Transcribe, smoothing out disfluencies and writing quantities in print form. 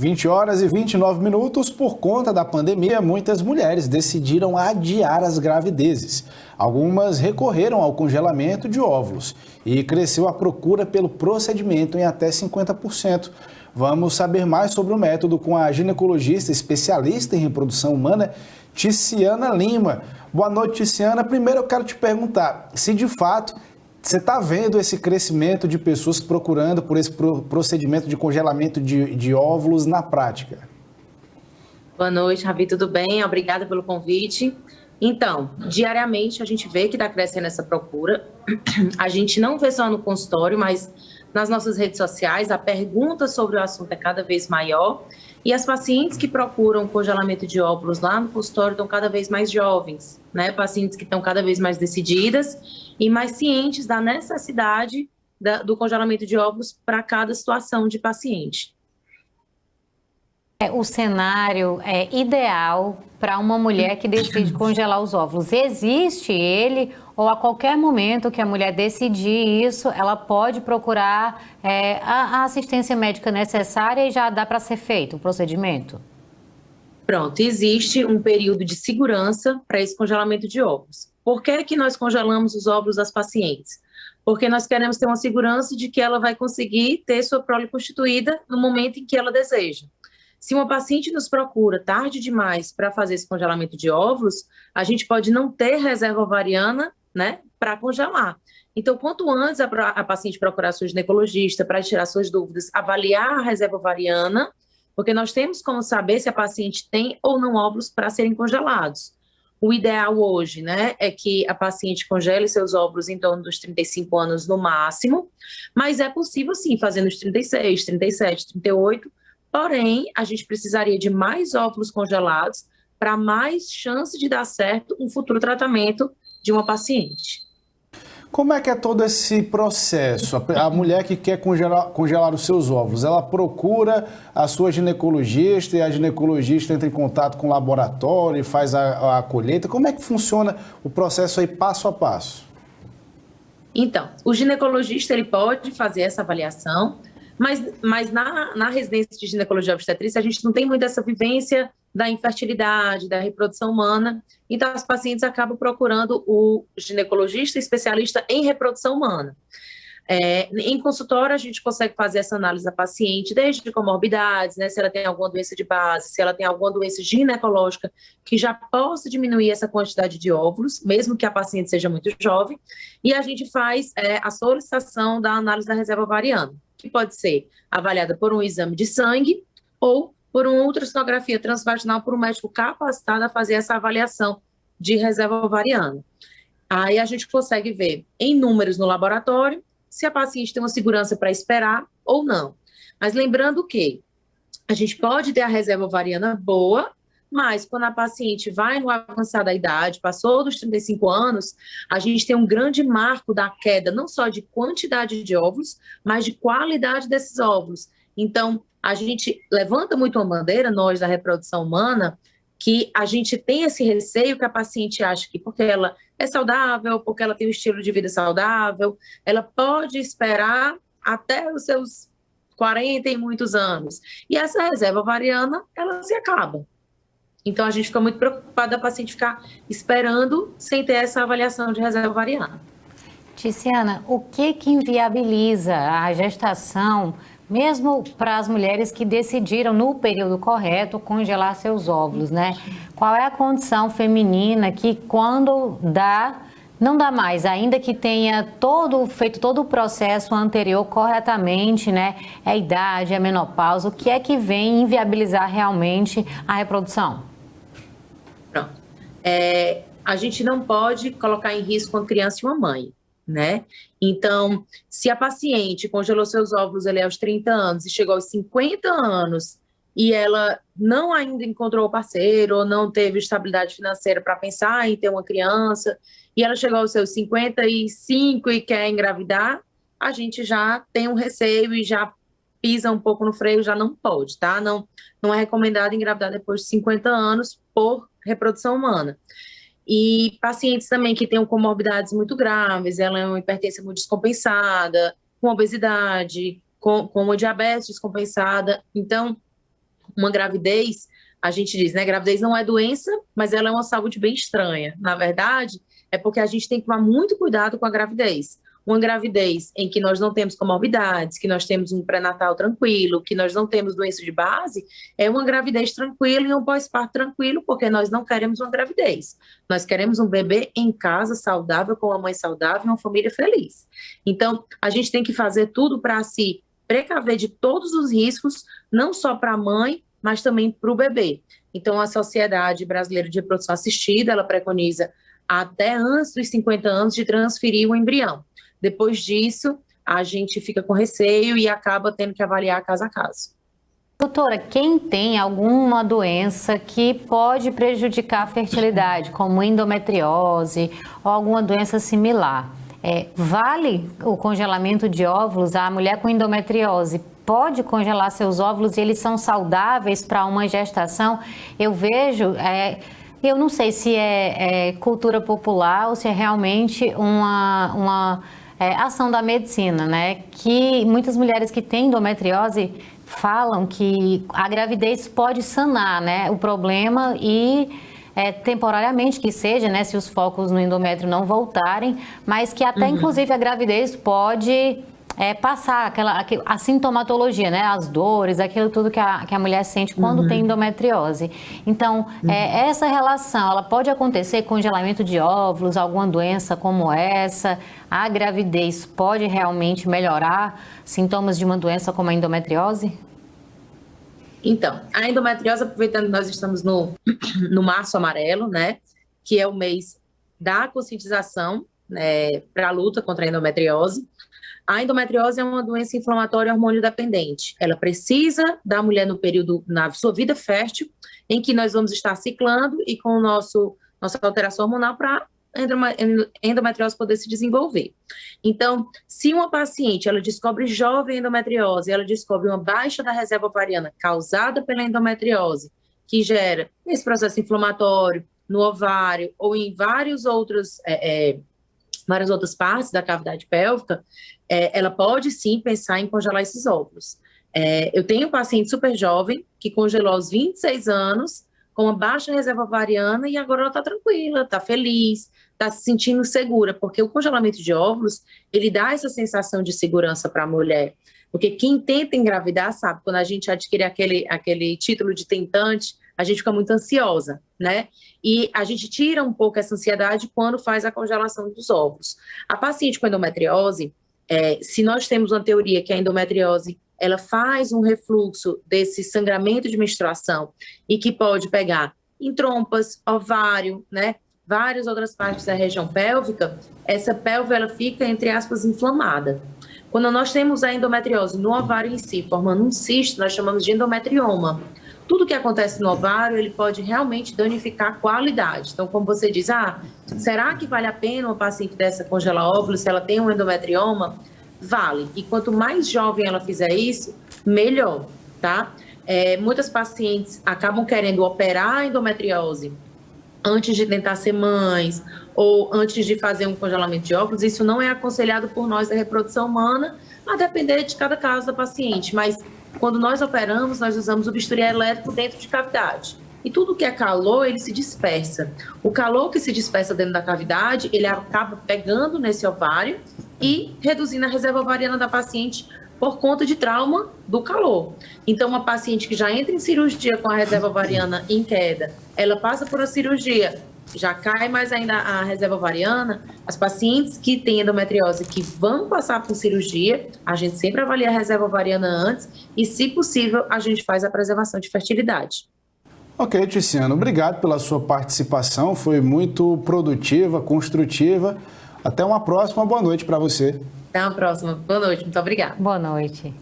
20 horas e 29 minutos, por conta da pandemia, muitas mulheres decidiram adiar as gravidezes. Algumas recorreram ao congelamento de óvulos e cresceu a procura pelo procedimento em até 50%. Vamos saber mais sobre o método com a ginecologista especialista em reprodução humana, Ticiana Lima. Boa noite, Ticiana. Primeiro eu quero te perguntar se de fato você está vendo esse crescimento de pessoas procurando por esse procedimento de congelamento de óvulos na prática. Boa noite, Ravi, tudo bem? Obrigada pelo convite. Então, diariamente a gente vê que está crescendo essa procura. A gente não vê só no consultório, mas nas nossas redes sociais a pergunta sobre o assunto é cada vez maior. E as pacientes que procuram congelamento de óvulos lá no consultório estão cada vez mais jovens, né? Pacientes que estão cada vez mais decididas e mais cientes da necessidade do congelamento de óvulos para cada situação de paciente. O cenário é ideal para uma mulher que decide congelar os óvulos. Existe ele ou a qualquer momento que a mulher decidir isso, ela pode procurar a assistência médica necessária e já dá para ser feito o procedimento? Pronto, existe um período de segurança para esse congelamento de óvulos. Por que que nós congelamos os óvulos das pacientes? Porque nós queremos ter uma segurança de que ela vai conseguir ter sua prole constituída no momento em que ela deseja. Se uma paciente nos procura tarde demais para fazer esse congelamento de óvulos, a gente pode não ter reserva ovariana, né, para congelar. Então, quanto antes a paciente procurar seu ginecologista para tirar suas dúvidas, avaliar a reserva ovariana, porque nós temos como saber se a paciente tem ou não óvulos para serem congelados. O ideal hoje, né, é que a paciente congele seus óvulos em torno dos 35 anos no máximo, mas é possível sim fazer nos 36, 37, 38. Porém, a gente precisaria de mais óvulos congelados para mais chance de dar certo um futuro tratamento de uma paciente. Como é que é todo esse processo? A mulher que quer congelar os seus óvulos, ela procura a sua ginecologista e a ginecologista entra em contato com o laboratório e faz a colheita. Como é que funciona o processo aí passo a passo? Então, o ginecologista ele pode fazer essa avaliação, mas na residência de ginecologia obstetrícia, a gente não tem muito essa vivência da infertilidade, da reprodução humana, então as pacientes acabam procurando o ginecologista especialista em reprodução humana. Em consultório, a gente consegue fazer essa análise da paciente, desde comorbidades, né, se ela tem alguma doença de base, se ela tem alguma doença ginecológica que já possa diminuir essa quantidade de óvulos, mesmo que a paciente seja muito jovem, e a gente faz a solicitação da análise da reserva ovariana, que pode ser avaliada por um exame de sangue ou por uma ultrassonografia transvaginal por um médico capacitado a fazer essa avaliação de reserva ovariana. Aí a gente consegue ver em números no laboratório se a paciente tem uma segurança para esperar ou não. Mas lembrando que a gente pode ter a reserva ovariana boa, mas quando a paciente vai no avançar da idade, passou dos 35 anos, a gente tem um grande marco da queda, não só de quantidade de óvulos, mas de qualidade desses óvulos. Então, a gente levanta muito uma bandeira, nós da reprodução humana, que a gente tem esse receio que a paciente acha que porque ela é saudável, porque ela tem um estilo de vida saudável, ela pode esperar até os seus 40 e muitos anos. E essa reserva ovariana, ela se acaba. Então, a gente fica muito preocupada da paciente ficar esperando sem ter essa avaliação de reserva ovariana. Ticiana, o que inviabiliza a gestação, mesmo para as mulheres que decidiram, no período correto, congelar seus óvulos, né? Qual é a condição feminina que, quando dá, não dá mais, ainda que tenha feito todo o processo anterior corretamente, né? A idade, a menopausa, o que é que vem inviabilizar realmente a reprodução? Pronto. A gente não pode colocar em risco uma criança e uma mãe, né? Então, se a paciente congelou seus óvulos ali aos 30 anos e chegou aos 50 anos e ela não ainda encontrou o parceiro ou não teve estabilidade financeira para pensar em ter uma criança e ela chegou aos seus 55 e quer engravidar, a gente já tem um receio e já pisa um pouco no freio, já não pode, tá? Não é recomendado engravidar depois de 50 anos por reprodução humana. E pacientes também que tenham comorbidades muito graves, ela é uma hipertensão muito descompensada, com obesidade, com uma diabetes descompensada. Então, uma gravidez, a gente diz, né, gravidez não é doença, mas ela é uma saúde bem estranha. Na verdade, é porque a gente tem que tomar muito cuidado com a gravidez. Uma gravidez em que nós não temos comorbidades, que nós temos um pré-natal tranquilo, que nós não temos doença de base, é uma gravidez tranquila e um pós-parto tranquilo, porque nós não queremos uma gravidez. Nós queremos um bebê em casa, saudável, com uma mãe saudável e uma família feliz. Então, a gente tem que fazer tudo para se precaver de todos os riscos, não só para a mãe, mas também para o bebê. Então, a Sociedade Brasileira de Reprodução Assistida, ela preconiza até antes dos 50 anos de transferir o embrião. Depois disso, a gente fica com receio e acaba tendo que avaliar caso a caso. Doutora, quem tem alguma doença que pode prejudicar a fertilidade, como endometriose ou alguma doença similar, vale o congelamento de óvulos? A mulher com endometriose pode congelar seus óvulos e eles são saudáveis para uma gestação? Eu vejo... eu não sei se é cultura popular ou se é realmente uma ação da medicina, né? Que muitas mulheres que têm endometriose falam que a gravidez pode sanar, né, o problema e temporariamente que seja, né, se os focos no endométrio não voltarem, mas que até inclusive a gravidez pode passar a sintomatologia, né, as dores, aquilo tudo que a mulher sente quando tem endometriose. Então, essa relação, ela pode acontecer, congelamento de óvulos, alguma doença como essa, a gravidez pode realmente melhorar sintomas de uma doença como a endometriose? Então, a endometriose, aproveitando que nós estamos no Março Amarelo, né, que é o mês da conscientização, né, para a luta contra a endometriose. A endometriose é uma doença inflamatória hormônio dependente. Ela precisa da mulher no período, na sua vida fértil, em que nós vamos estar ciclando e com nossa alteração hormonal para a endometriose poder se desenvolver. Então, se uma paciente, ela descobre jovem endometriose, ela descobre uma baixa da reserva ovariana causada pela endometriose, que gera esse processo inflamatório no ovário ou em várias outras partes da cavidade pélvica, ela pode sim pensar em congelar esses óvulos. Eu tenho um paciente super jovem que congelou aos 26 anos, com uma baixa reserva ovariana, e agora ela está tranquila, está feliz, está se sentindo segura, porque o congelamento de óvulos, ele dá essa sensação de segurança para a mulher. Porque quem tenta engravidar sabe, quando a gente adquire aquele título de tentante, a gente fica muito ansiosa, né? E a gente tira um pouco essa ansiedade quando faz a congelação dos óvulos. A paciente com endometriose, se nós temos uma teoria que a endometriose, ela faz um refluxo desse sangramento de menstruação e que pode pegar em trompas, ovário, né? Várias outras partes da região pélvica, essa pelve, ela fica, entre aspas, inflamada. Quando nós temos a endometriose no ovário em si, formando um cisto, nós chamamos de endometrioma. Tudo que acontece no ovário, ele pode realmente danificar a qualidade. Então, como você diz, será que vale a pena uma paciente dessa congelar óvulos se ela tem um endometrioma? Vale. E quanto mais jovem ela fizer isso, melhor, tá? Muitas pacientes acabam querendo operar a endometriose antes de tentar ser mães ou antes de fazer um congelamento de óvulos. Isso não é aconselhado por nós da reprodução humana, a depender de cada caso da paciente. Mas quando nós operamos, nós usamos o bisturi elétrico dentro de cavidade. E tudo que é calor, ele se dispersa. O calor que se dispersa dentro da cavidade, ele acaba pegando nesse ovário e reduzindo a reserva ovariana da paciente por conta de trauma do calor. Então, uma paciente que já entra em cirurgia com a reserva ovariana em queda, ela passa por uma cirurgia, já cai mais ainda a reserva ovariana. As pacientes que têm endometriose que vão passar por cirurgia, a gente sempre avalia a reserva ovariana antes e, se possível, a gente faz a preservação de fertilidade. Ok, Ticiana, obrigado pela sua participação, foi muito produtiva, construtiva. Até uma próxima, boa noite para você. Até uma próxima, boa noite, muito obrigada. Boa noite.